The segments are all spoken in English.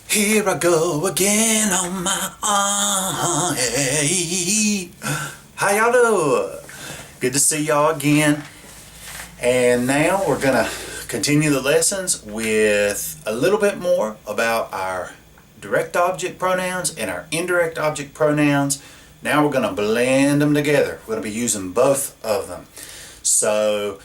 Here I go again on my own. Hey. How y'all doing? Good to see y'all again. And now we're going to continue the lessons with a little bit more about our direct object pronouns and our indirect object pronouns. Now we're going to blend them together. We're going to be using both of them. So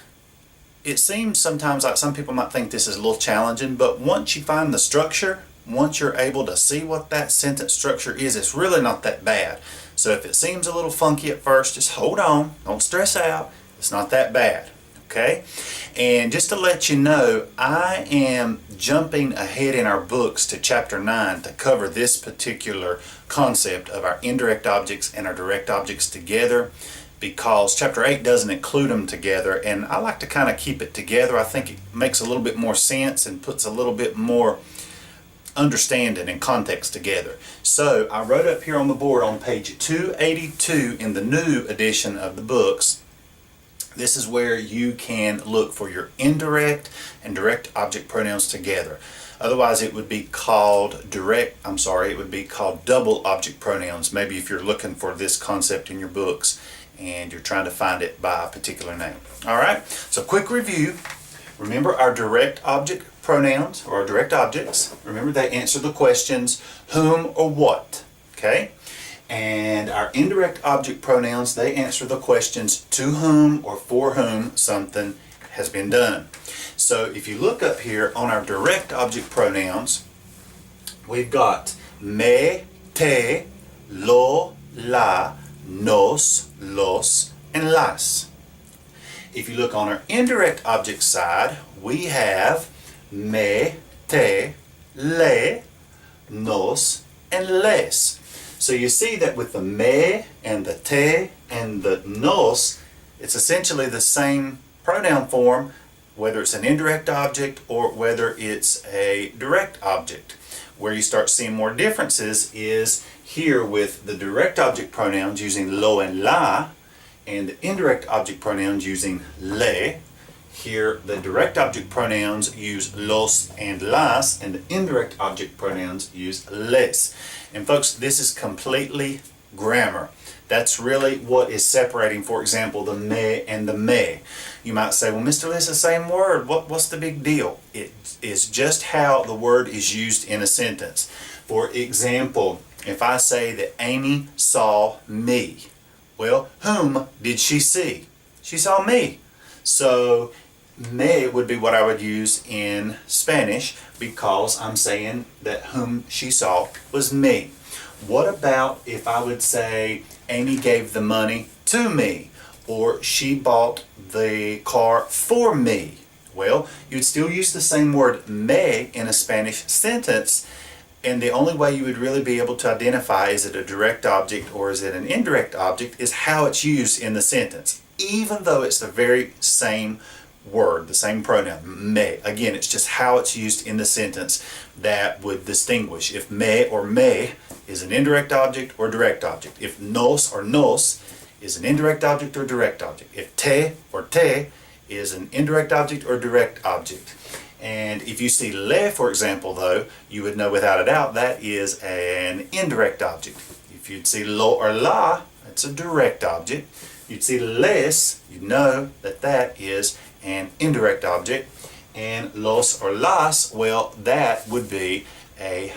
it seems sometimes like some people might think this is a little challenging, but once you find the structure, once you're able to see what that sentence structure is, it's really not that bad. So if it seems a little funky at first, just hold on, don't stress out. It's not that bad, okay? And just to let you know, I am jumping ahead in our books to chapter 9 to cover this particular concept of our indirect objects and our direct objects together, because chapter 8 doesn't include them together, and I like to kind of keep it together. I think it makes a little bit more sense and puts a little bit more understanding and context together. So I wrote up here on the board on page 282 in the new edition of the books. This is where you can look for your indirect and direct object pronouns together. Otherwise it would be called it would be called double object pronouns, maybe if you're looking for this concept in your books and you're trying to find it by a particular name. Alright, so quick review. Remember our direct object pronouns, or direct objects, remember they answer the questions whom or what, okay? And our indirect object pronouns, they answer the questions to whom or for whom something has been done. So if you look up here on our direct object pronouns, we've got me, te, lo, la, nos, los, and las. If you look on our indirect object side, we have me, te, le, nos, and les. So you see that with the me and the te and the nos, it's essentially the same pronoun form, whether it's an indirect object or whether it's a direct object. Where you start seeing more differences is here with the direct object pronouns using lo and la, and the indirect object pronouns using le. Here the direct object pronouns use los and las, and the indirect object pronouns use les. And folks, this is completely grammar. That's really what is separating, for example, the me and the me. You might say, well, Mr. Lee, it's the same word. What's the big deal? It is just how the word is used in a sentence. For example, if I say that Amy saw me, well, whom did she see? She saw me. So me would be what I would use in Spanish, because I'm saying that whom she saw was me. What about if I would say Amy gave the money to me, or she bought the car for me? Well, you'd still use the same word me in a Spanish sentence, and the only way you would really be able to identify is it a direct object or is it an indirect object is how it's used in the sentence, even though it's the very same word, the same pronoun, me. Again, it's just how it's used in the sentence that would distinguish if me or me is an indirect object or direct object. If nos or nos is an indirect object or direct object. If te or te is an indirect object or direct object. And if you see le, for example, though, you would know without a doubt that is an indirect object. If you'd see lo or la, that's a direct object. You'd see les, you'd know that that is an indirect object. And los or las, well, that would be a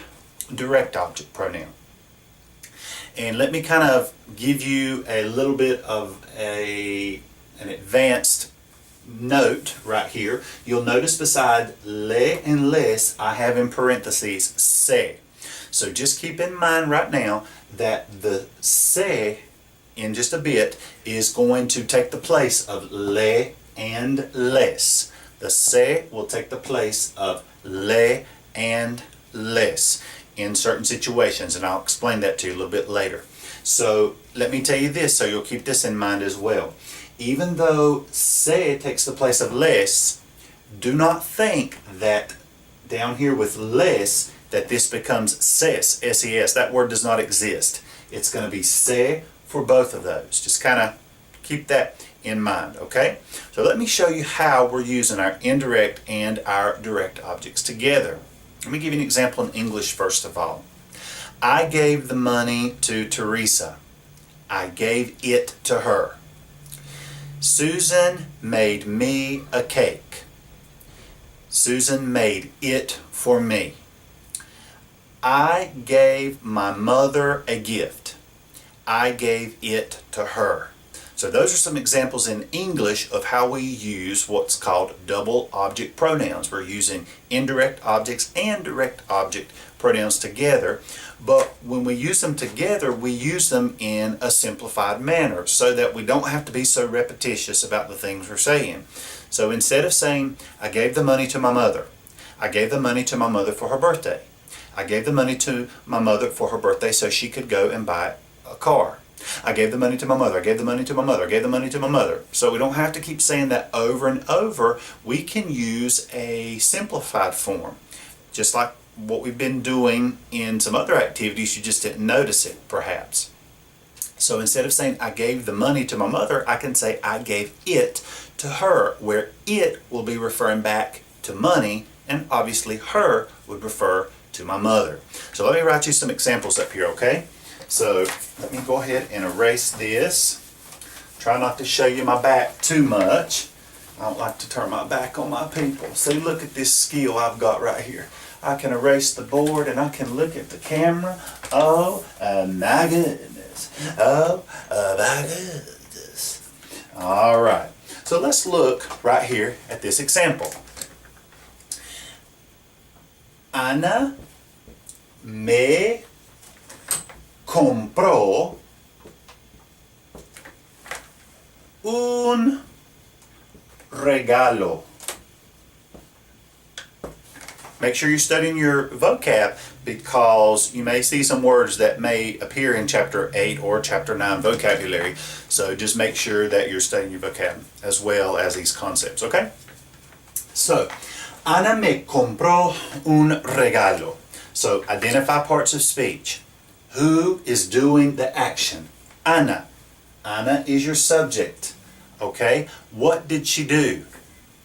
direct object pronoun. And let me kind of give you a little bit of an advanced note right here. You'll notice beside le and les, I have in parentheses se. So just keep in mind right now that the se in just a bit is going to take the place of le and les. The se will take the place of le and les in certain situations, and I'll explain that to you a little bit later. So let me tell you this, so you'll keep this in mind as well. Even though se takes the place of les, do not think that down here with les that this becomes ses, S-E-S. That word does not exist. It's going to be se for both of those. Just kind of keep that in mind, okay? So let me show you how we're using our indirect and our direct objects together. Let me give you an example in English first of all. I gave the money to Teresa. I gave it to her. Susan made me a cake. Susan made it for me. I gave my mother a gift. I gave it to her. So those are some examples in English of how we use what's called double object pronouns. We're using indirect objects and direct object pronouns together, but when we use them together, we use them in a simplified manner so that we don't have to be so repetitious about the things we're saying. So instead of saying, I gave the money to my mother, I gave the money to my mother for her birthday. I gave the money to my mother for her birthday so she could go and buy a car. I gave the money to my mother, I gave the money to my mother, I gave the money to my mother. So we don't have to keep saying that over and over. We can use a simplified form, just like what we've been doing in some other activities. You just didn't notice it, perhaps. So instead of saying I gave the money to my mother, I can say I gave it to her, where it will be referring back to money, and obviously her would refer to my mother. So let me write you some examples up here, okay? So let me go ahead and erase this. Try not to show you my back too much. I don't like to turn my back on my people. See, look at this skill I've got right here. I can erase the board and I can look at the camera. Oh, my goodness. Oh, my goodness. All right. So let's look right here at this example. Ana me compró un regalo. Make sure you're studying your vocab, because you may see some words that may appear in Chapter 8 or Chapter 9 vocabulary. So just make sure that you're studying your vocab as well as these concepts, okay? So, Ana me compró un regalo. So identify parts of speech. Who is doing the action? Ana. Ana is your subject. Okay? What did she do?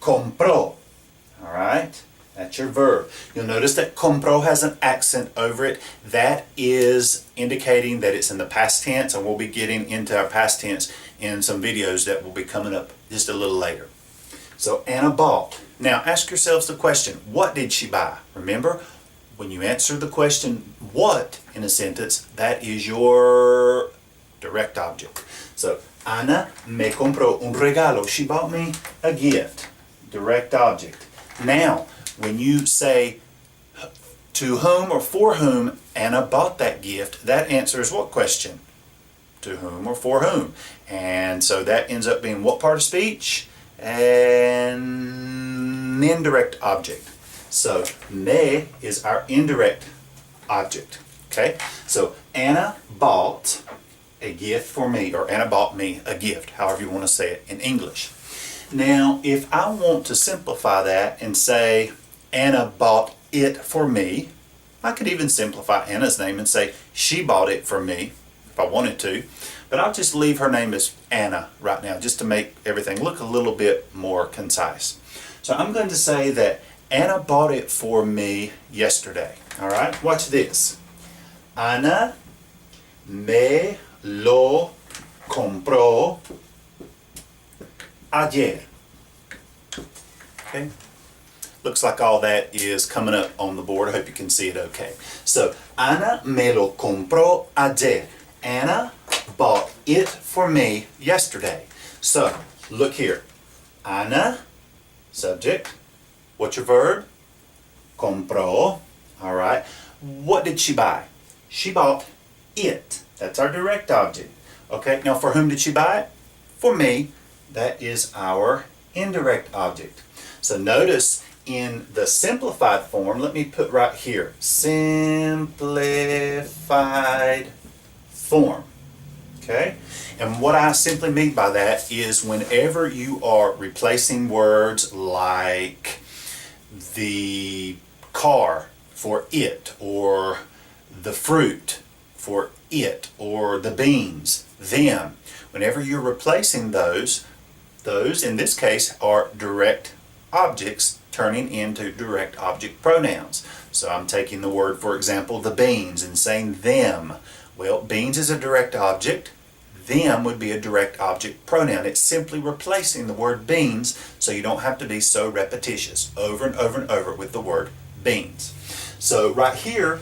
Compró. All right? That's your verb. You'll notice that compró has an accent over it. That is indicating that it's in the past tense, and we'll be getting into our past tense in some videos that will be coming up just a little later. So Ana bought. Now ask yourselves the question, what did she buy? Remember, when you answer the question what in a sentence, that is your direct object. So Ana me compró un regalo. She bought me a gift. Direct object. Now, when you say to whom or for whom Ana bought that gift, that answers what question? To whom or for whom? And so that ends up being what part of speech? An indirect object. So me is our indirect object. Okay? So Ana bought a gift for me, or Ana bought me a gift, however you want to say it in English. Now, if I want to simplify that and say Ana bought it for me, I could even simplify Ana's name and say she bought it for me if I wanted to, but I'll just leave her name as Ana right now just to make everything look a little bit more concise. So I'm going to say that Ana bought it for me yesterday. All right, watch this. Ana me lo compró ayer. Okay. Looks like all that is coming up on the board. I hope you can see it okay. So, Ana me lo compró ayer. Ana bought it for me yesterday. So, look here. Ana, subject. What's your verb? Compró. All right. What did she buy? She bought it. That's our direct object. Okay. Now, for whom did she buy it? For me. That is our indirect object. So notice in the simplified form, let me put right here, simplified form. Okay? And what I simply mean by that is whenever you are replacing words like the car for it, or the fruit for it, or the beans, them, whenever you're replacing those in this case are direct objects turning into direct object pronouns. So I'm taking the word, for example, the beans, and saying them. Well, beans is a direct object. Them would be a direct object pronoun. It's simply replacing the word beans, so you don't have to be so repetitious over and over and over with the word beans. So right here,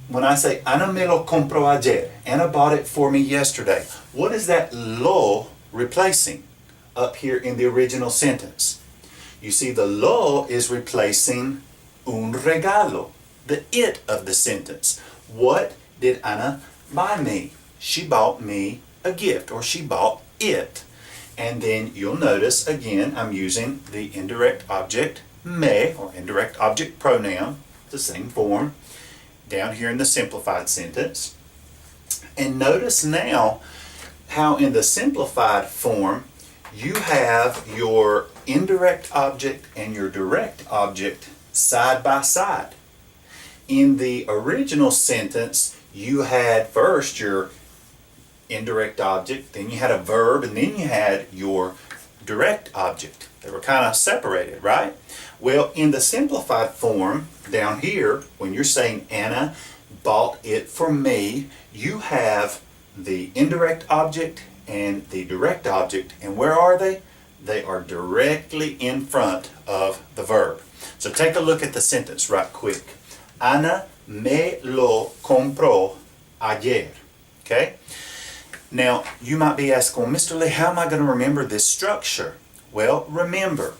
when I say Ana me lo compró ayer, Anna bought it for me yesterday, what is that lo replacing up here in the original sentence? You see, the lo is replacing un regalo, the it of the sentence. What did Anna buy me? She bought me a gift, or she bought it. And then you'll notice again I'm using the indirect object me, or indirect object pronoun, the same form, down here in the simplified sentence. And notice now how in the simplified form you have your indirect object and your direct object side by side. In the original sentence, you had first your indirect object, then you had a verb, and then you had your direct object. They were kind of separated, right? Well, in the simplified form down here, when you're saying Anna bought it for me, you have the indirect object and the direct object, and where are they? They are directly in front of the verb. So take a look at the sentence right quick. Ana me lo compró ayer. Okay? Now, you might be asking, well, Mr. Lee, how am I going to remember this structure? Well, remember,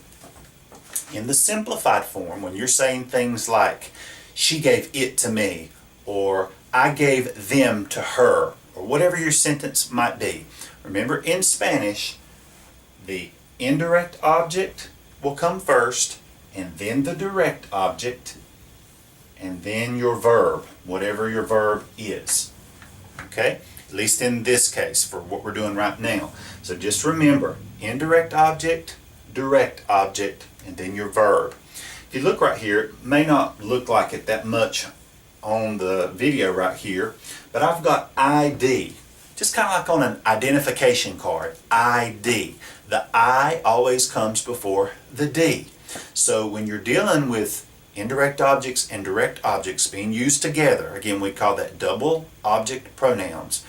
in the simplified form, when you're saying things like, she gave it to me, or I gave them to her, or whatever your sentence might be, remember, in Spanish, the indirect object will come first, and then the direct object, and then your verb, whatever your verb is. Okay? At least in this case, for what we're doing right now. So just remember, indirect object, direct object, and then your verb. If you look right here, it may not look like it that much on the video right here, but I've got ID. Just kind of like on an identification card, ID. The I always comes before the D. So when you're dealing with indirect objects and direct objects being used together, again we call that double object pronouns.